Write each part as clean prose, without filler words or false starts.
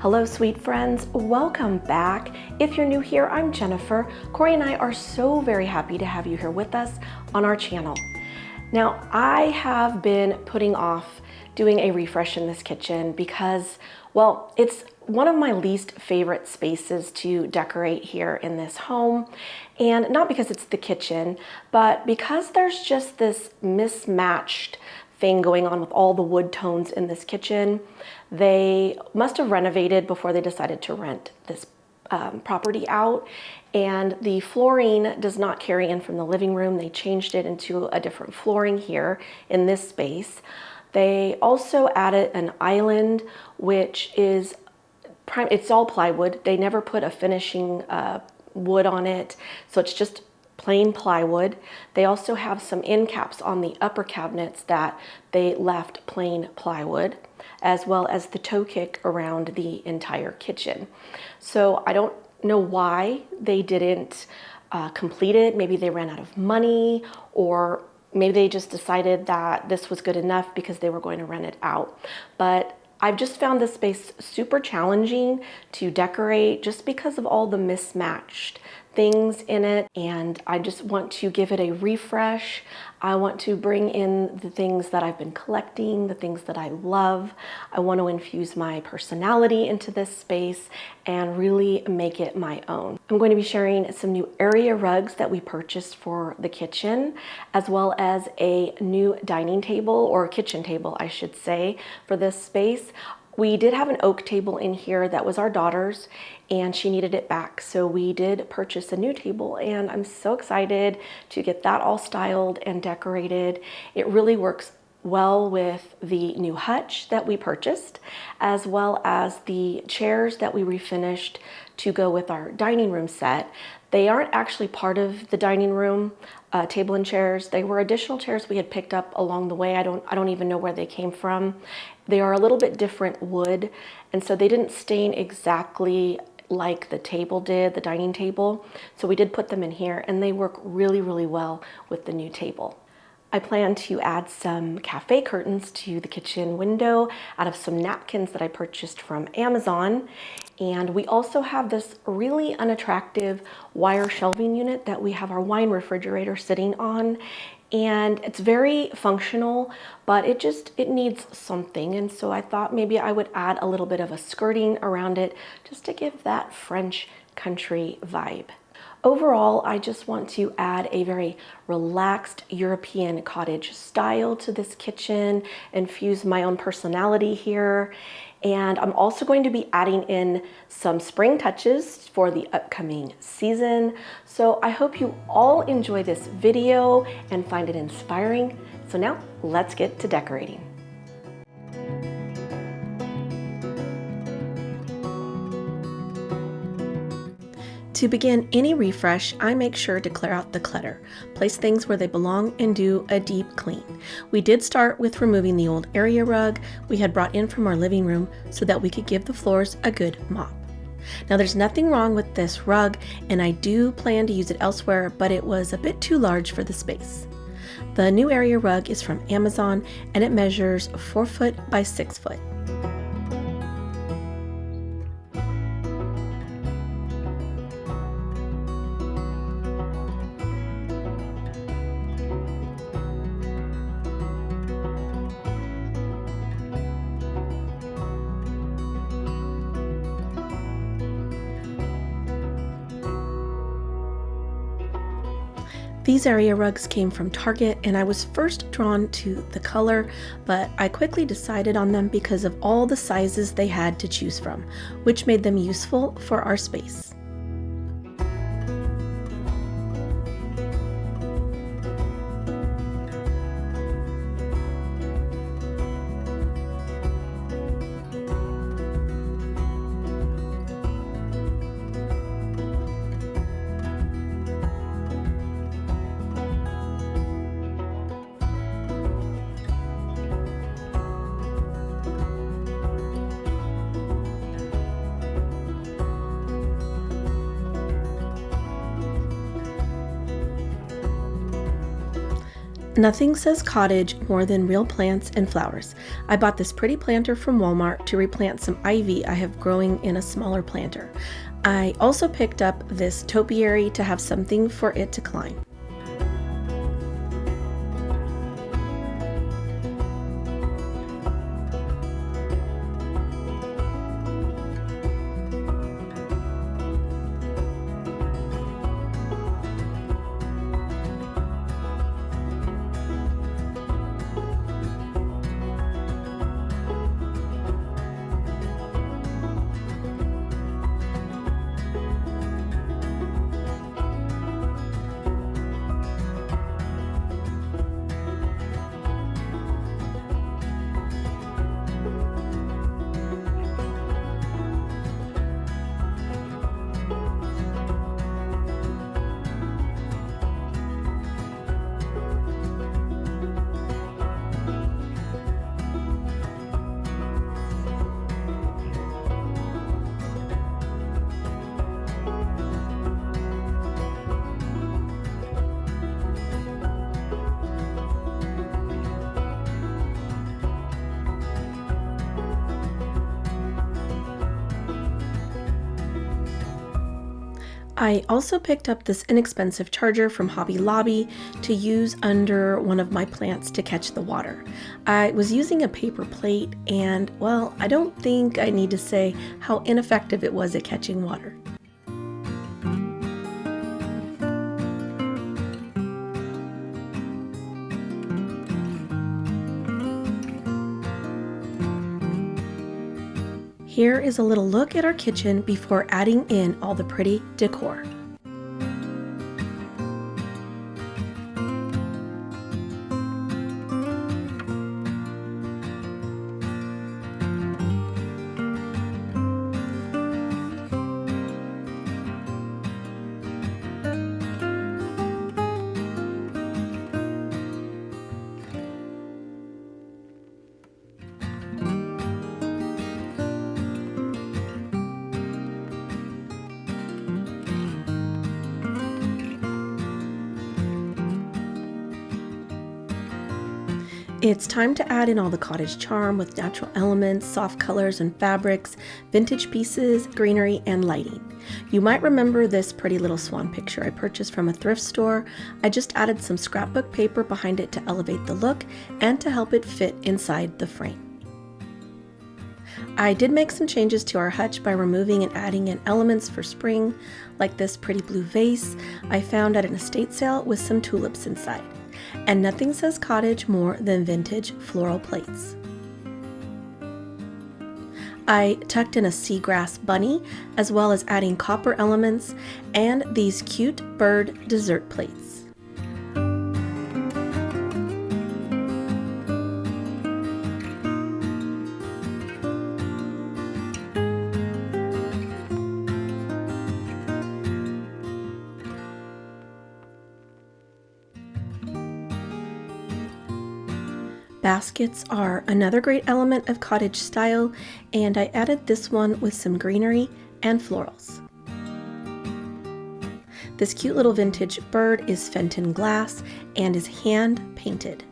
Hello, sweet friends. Welcome back. If you're new here, I'm Jennifer. Cory and I are so very happy to have you here with us on our channel. Now, I have been putting off doing a refresh in this kitchen because, well, it's one of my least favorite spaces to decorate here in this home. And not because it's the kitchen, but because there's just this mismatched thing going on with all the wood tones in this kitchen. They must have renovated before they decided to rent this property out, and the flooring does not carry in from the living room. They changed it into a different flooring here in this space. They also added an island, which is it's all plywood. They never put a finishing wood on it, so it's just plain plywood. They also have some end caps on the upper cabinets that they left plain plywood, as well as the toe kick around the entire kitchen. So I don't know why they didn't complete it. Maybe they ran out of money, or maybe they just decided that this was good enough because they were going to rent it out. But I've just found this space super challenging to decorate just because of all the mismatched things in it, and I just want to give it a refresh. I want to bring in the things that I've been collecting, the things that I love. I want to infuse my personality into this space and really make it my own. I'm going to be sharing some new area rugs that we purchased for the kitchen, as well as a new dining table, or kitchen table, I should say, for this space. We did have an oak table in here that was our daughter's, and she needed it back. So we did purchase a new table, and I'm so excited to get that all styled and decorated. It really works well with the new hutch that we purchased, as well as the chairs that we refinished to go with our dining room set. They aren't actually part of the dining room table and chairs. They were additional chairs we had picked up along the way. I don't even know where they came from. They are a little bit different wood, and so they didn't stain exactly like the table did, the dining table. So we did put them in here, and they work really, really well with the new table. I plan to add some cafe curtains to the kitchen window out of some napkins that I purchased from Amazon. And we also have this really unattractive wire shelving unit that we have our wine refrigerator sitting on. And it's very functional, but it needs something. And so I thought maybe I would add a little bit of a skirting around it just to give that French country vibe. Overall, I just want to add a very relaxed European cottage style to this kitchen, infuse my own personality here. And I'm also going to be adding in some spring touches for the upcoming season. So I hope you all enjoy this video and find it inspiring. So now let's get to decorating. To begin any refresh, I make sure to clear out the clutter, place things where they belong, and do a deep clean. We did start with removing the old area rug we had brought in from our living room so that we could give the floors a good mop. Now, there's nothing wrong with this rug, and I do plan to use it elsewhere, but it was a bit too large for the space. The new area rug is from Amazon, and it measures 4 foot by 6 foot. These area rugs came from Target, and I was first drawn to the color, but I quickly decided on them because of all the sizes they had to choose from, which made them useful for our space. Nothing says cottage more than real plants and flowers. I bought this pretty planter from Walmart to replant some ivy I have growing in a smaller planter. I also picked up this topiary to have something for it to climb. I also picked up this inexpensive charger from Hobby Lobby to use under one of my plants to catch the water. I was using a paper plate and, well, I don't think I need to say how ineffective it was at catching water. Here is a little look at our kitchen before adding in all the pretty decor. It's time to add in all the cottage charm with natural elements, soft colors and fabrics, vintage pieces, greenery, and lighting. You might remember this pretty little swan picture I purchased from a thrift store. I just added some scrapbook paper behind it to elevate the look and to help it fit inside the frame. I did make some changes to our hutch by removing and adding in elements for spring, like this pretty blue vase I found at an estate sale with some tulips inside. And nothing says cottage more than vintage floral plates. I tucked in a seagrass bunny, as well as adding copper elements and these cute bird dessert plates. Baskets are another great element of cottage style, and I added this one with some greenery and florals. This cute little vintage bird is Fenton glass and is hand painted.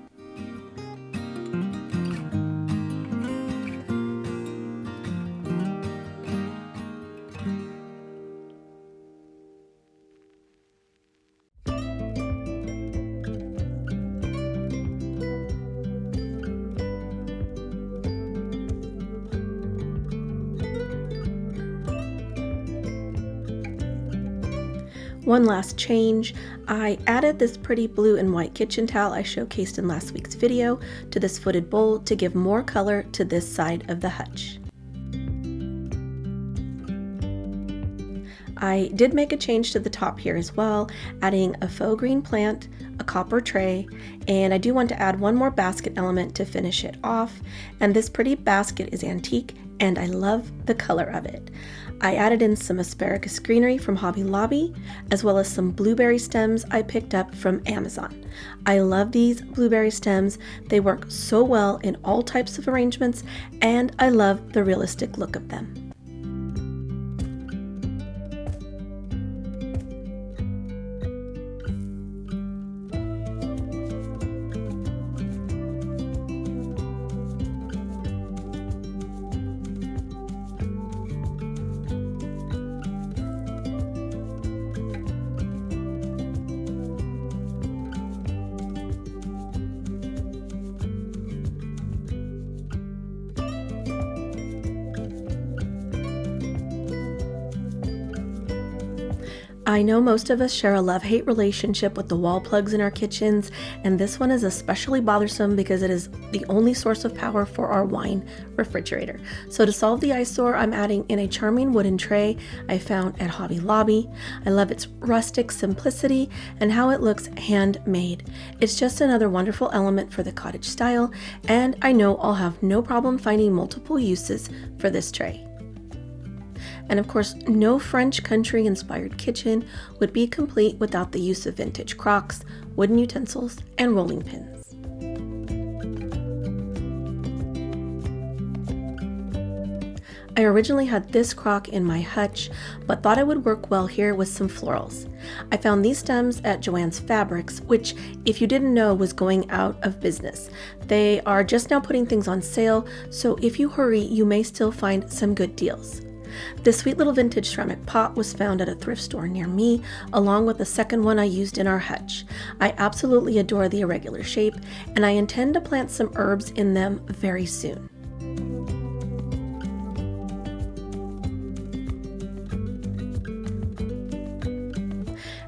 One last change, I added this pretty blue and white kitchen towel I showcased in last week's video to this footed bowl to give more color to this side of the hutch. I did make a change to the top here as well, adding a faux green plant, a copper tray, and I do want to add one more basket element to finish it off. And this pretty basket is antique and I love the color of it. I added in some asparagus greenery from Hobby Lobby, as well as some blueberry stems I picked up from Amazon. I love these blueberry stems. They work so well in all types of arrangements, and I love the realistic look of them. I know most of us share a love-hate relationship with the wall plugs in our kitchens, and this one is especially bothersome because it is the only source of power for our wine refrigerator. So to solve the eyesore, I'm adding in a charming wooden tray I found at Hobby Lobby. I love its rustic simplicity and how it looks handmade. It's just another wonderful element for the cottage style, and I know I'll have no problem finding multiple uses for this tray. And of course, no French country inspired kitchen would be complete without the use of vintage crocks, wooden utensils, and rolling pins. I originally had this crock in my hutch, but thought it would work well here with some florals. I found these stems at Joann's Fabrics, which, if you didn't know, was going out of business. They are just now putting things on sale, so if you hurry, you may still find some good deals. This sweet little vintage ceramic pot was found at a thrift store near me, along with the second one I used in our hutch. I absolutely adore the irregular shape, and I intend to plant some herbs in them very soon.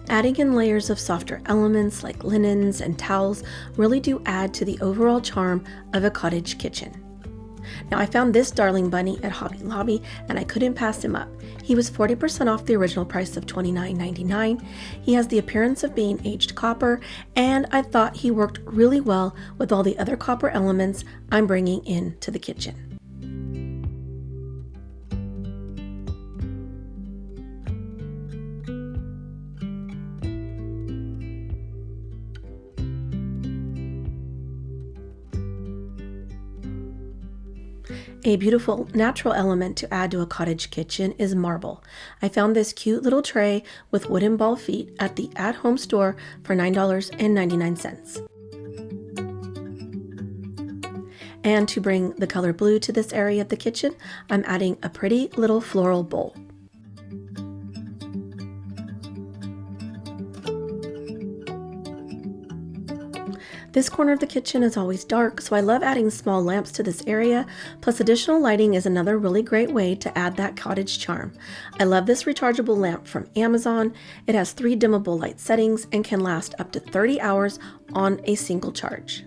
Adding in layers of softer elements like linens and towels really do add to the overall charm of a cottage kitchen. Now, I found this darling bunny at Hobby Lobby and I couldn't pass him up. He was 40% off the original price of $29.99. He has the appearance of being aged copper, and I thought he worked really well with all the other copper elements I'm bringing into the kitchen. A beautiful natural element to add to a cottage kitchen is marble. I found this cute little tray with wooden ball feet at the at-home store for $9.99. And to bring the color blue to this area of the kitchen, I'm adding a pretty little floral bowl. This corner of the kitchen is always dark, so I love adding small lamps to this area, plus additional lighting is another really great way to add that cottage charm. I love this rechargeable lamp from Amazon. It has 3 dimmable light settings and can last up to 30 hours on a single charge.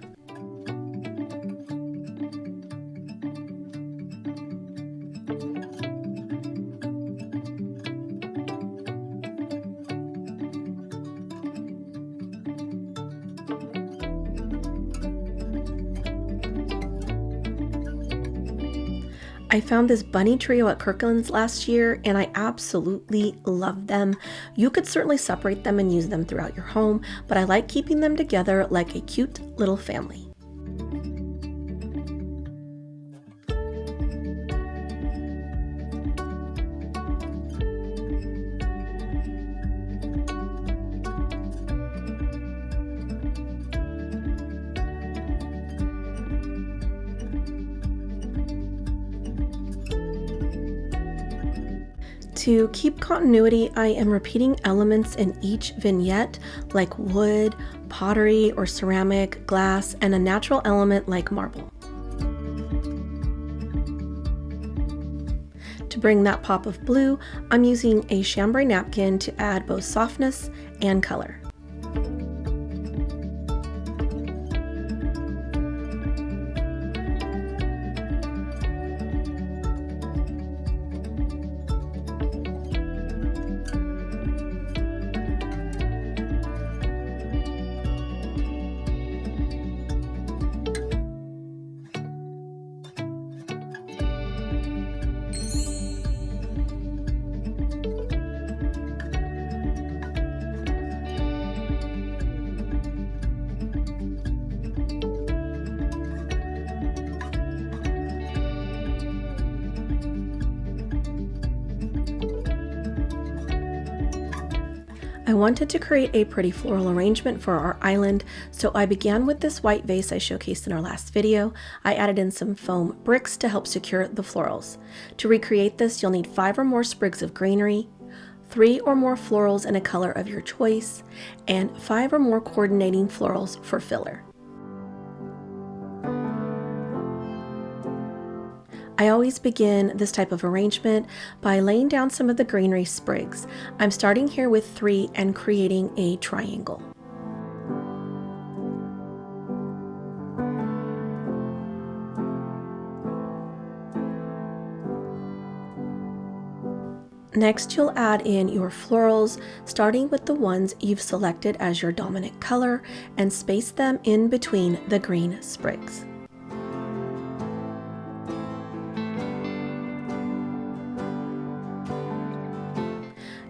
I found this bunny trio at Kirkland's last year and I absolutely love them. You could certainly separate them and use them throughout your home, but I like keeping them together like a cute little family. To keep continuity, I am repeating elements in each vignette like wood, pottery or ceramic, glass, and a natural element like marble. To bring that pop of blue, I'm using a chambray napkin to add both softness and color. I wanted to create a pretty floral arrangement for our island, so I began with this white vase I showcased in our last video. I added in some foam bricks to help secure the florals. To recreate this, you'll need 5 or more sprigs of greenery, 3 or more florals in a color of your choice, and 5 or more coordinating florals for filler. I always begin this type of arrangement by laying down some of the greenery sprigs. I'm starting here with 3 and creating a triangle. Next, you'll add in your florals, starting with the ones you've selected as your dominant color, and space them in between the green sprigs.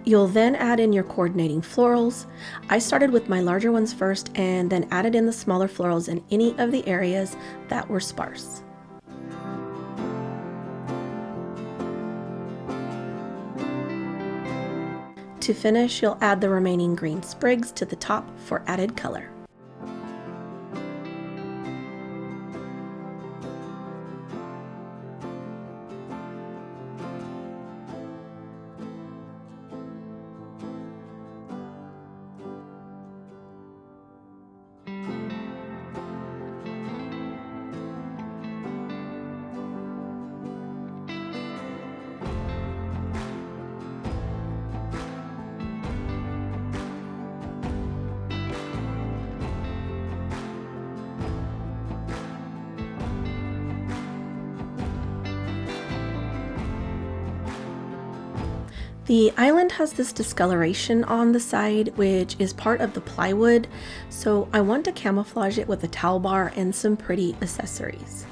You'll then add in your coordinating florals. I started with my larger ones first and then added in the smaller florals in any of the areas that were sparse. To finish, you'll add the remaining green sprigs to the top for added color. The island has this discoloration on the side, which is part of the plywood, so I want to camouflage it with a towel bar and some pretty accessories.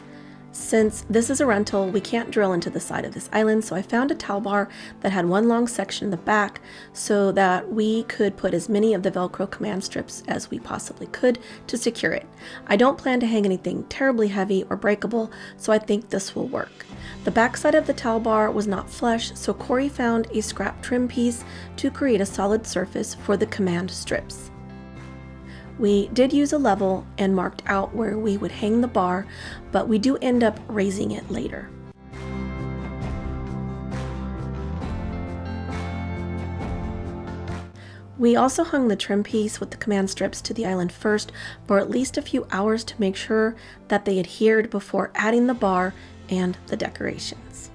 Since this is a rental, we can't drill into the side of this island, so I found a towel bar that had one long section in the back so that we could put as many of the Velcro command strips as we possibly could to secure it. I don't plan to hang anything terribly heavy or breakable, so I think this will work. The back side of the towel bar was not flush, so Cory found a scrap trim piece to create a solid surface for the command strips. We did use a level and marked out where we would hang the bar, but we do end up raising it later. We also hung the trim piece with the command strips to the island first for at least a few hours to make sure that they adhered before adding the bar and the decorations.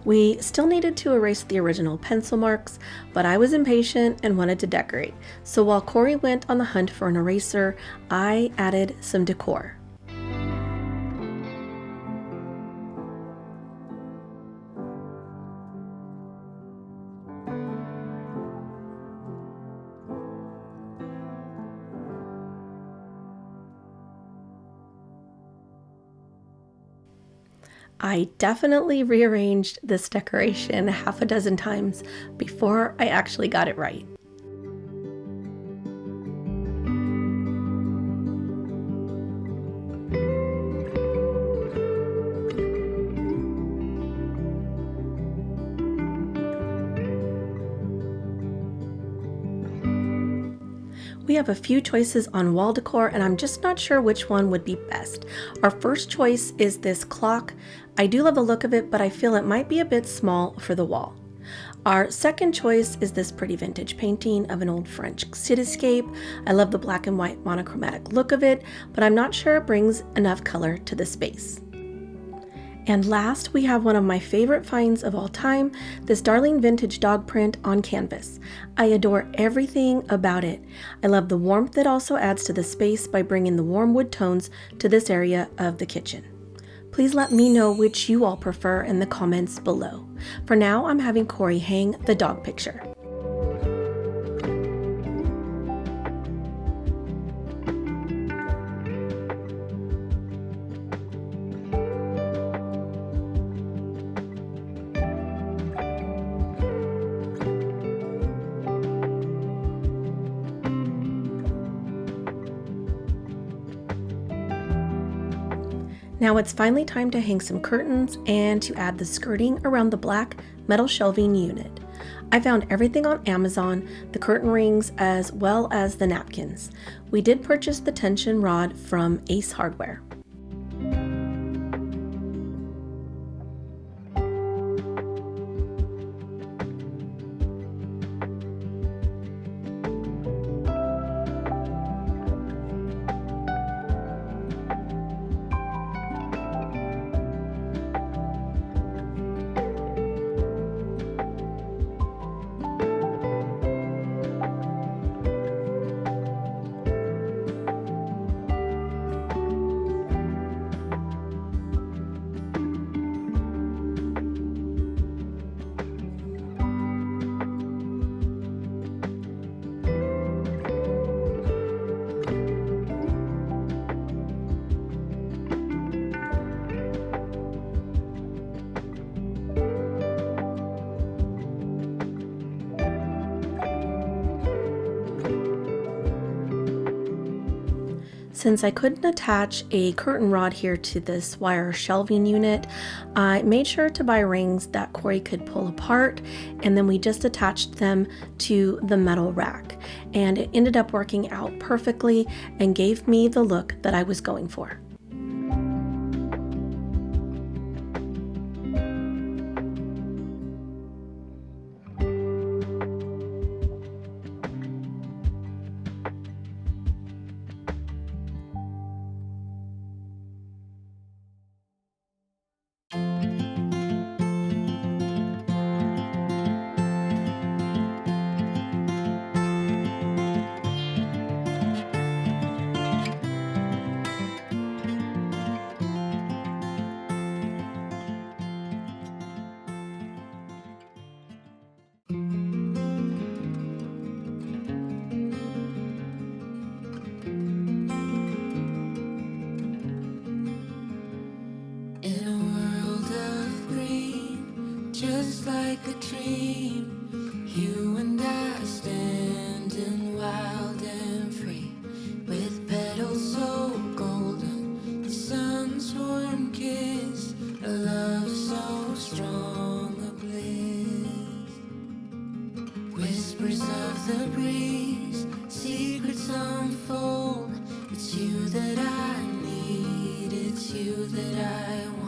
We still needed to erase the original pencil marks, but I was impatient and wanted to decorate. So while Cory went on the hunt for an eraser, I added some decor. I definitely rearranged this decoration half a dozen times before I actually got it right. We have a few choices on wall decor and I'm just not sure which one would be best. Our first choice is this clock. I do love the look of it, but I feel it might be a bit small for the wall. Our second choice is this pretty vintage painting of an old French cityscape. I love the black and white monochromatic look of it, but I'm not sure it brings enough color to the space. And last, we have one of my favorite finds of all time, this darling vintage dog print on canvas. I adore everything about it. I love the warmth it also adds to the space by bringing the warm wood tones to this area of the kitchen. Please let me know which you all prefer in the comments below. For now, I'm having Cory hang the dog picture. Now it's finally time to hang some curtains and to add the skirting around the black metal shelving unit. I found everything on Amazon, the curtain rings as well as the napkins. We did purchase the tension rod from Ace Hardware. Since I couldn't attach a curtain rod here to this wire shelving unit, I made sure to buy rings that Cory could pull apart, and then we just attached them to the metal rack. And it ended up working out perfectly and gave me the look that I was going for. Like a dream, you and I standing wild and free, with petals so golden, the sun's warm kiss, a love so strong, a bliss. Whispers of the breeze, secrets unfold. It's you that I need, it's you that I want.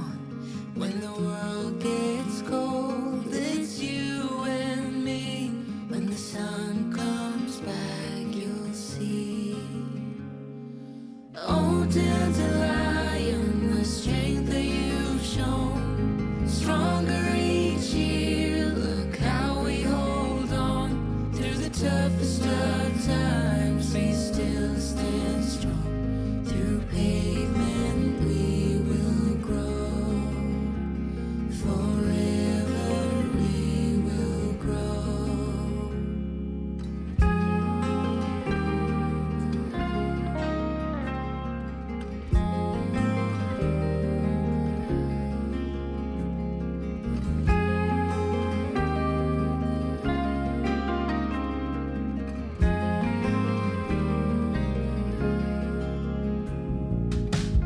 When the world gets cold, it's you and me. When the sun comes back, you'll see. Oh, dandelion, the strength that you've shown, stronger each year. Look how we hold on through the toughest of times. We still stand strong. Through pavement we will grow. Forever we will grow.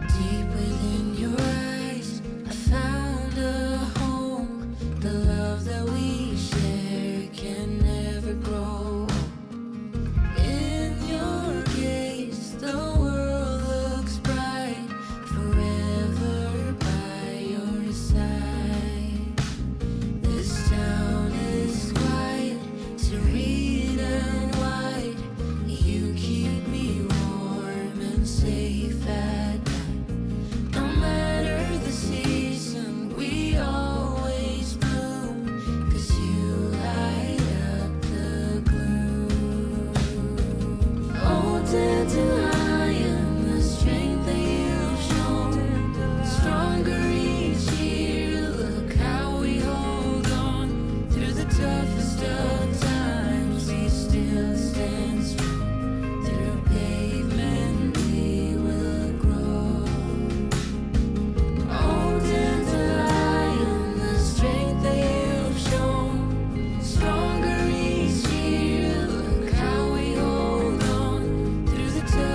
Deep within your eyes, I found a home. The love that we share can never grow. In your gaze, the world looks bright. Forever by your side. This town is quiet, serene and wide. You keep me warm and safe at night. No matter the season, we always bloom, 'cause you light up the gloom. Oh, dandelion, the strength that you've shown, stronger each year. Look how we hold on through the toughest of times. We still stand strong. Through pavement we will grow. Oh, dandelion, the strength that you've shown, stronger each year. Look how we hold on through the toughest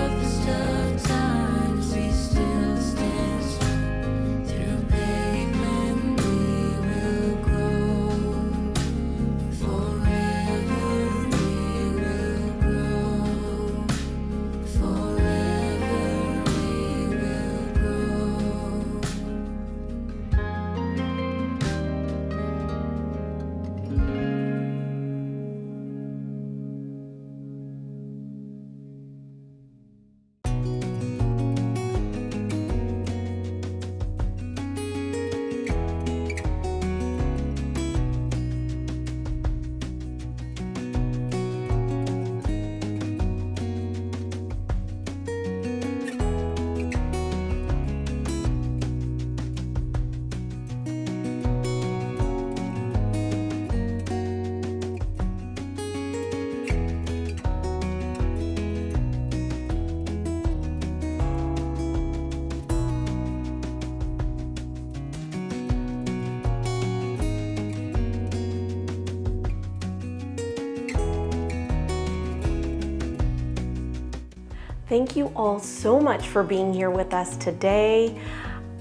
Thank you all so much for being here with us today.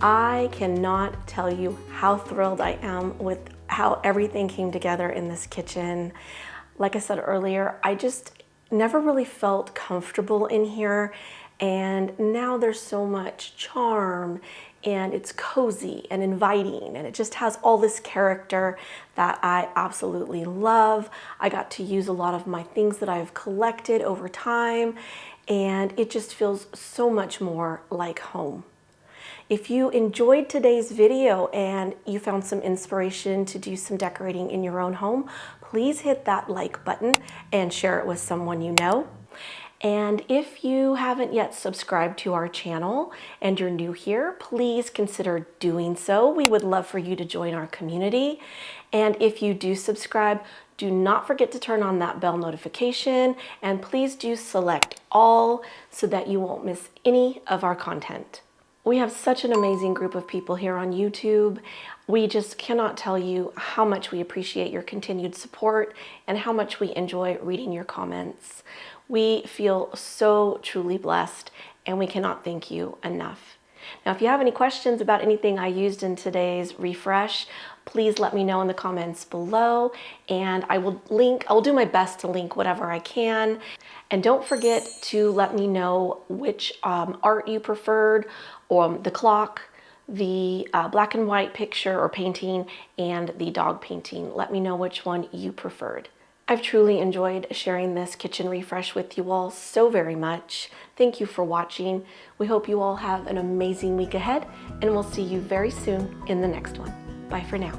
I cannot tell you how thrilled I am with how everything came together in this kitchen. Like I said earlier, I just never really felt comfortable in here, and now there's so much charm and it's cozy and inviting, and it just has all this character that I absolutely love. I got to use a lot of my things that I've collected over time, and it just feels so much more like home. If you enjoyed today's video and you found some inspiration to do some decorating in your own home, please hit that like button and share it with someone you know. And if you haven't yet subscribed to our channel and you're new here, please consider doing so. We would love for you to join our community. And if you do subscribe, do not forget to turn on that bell notification, and please do select all so that you won't miss any of our content. We have such an amazing group of people here on YouTube. We just cannot tell you how much we appreciate your continued support and how much we enjoy reading your comments. We feel so truly blessed, and we cannot thank you enough. Now, if you have any questions about anything I used in today's refresh, please let me know in the comments below, and I'll do my best to link whatever I can. And don't forget to let me know which art you preferred, or the clock, the black and white picture or painting, and the dog painting. Let me know which one you preferred. I've truly enjoyed sharing this kitchen refresh with you all so very much. Thank you for watching. We hope you all have an amazing week ahead, and we'll see you very soon in the next one. Bye for now.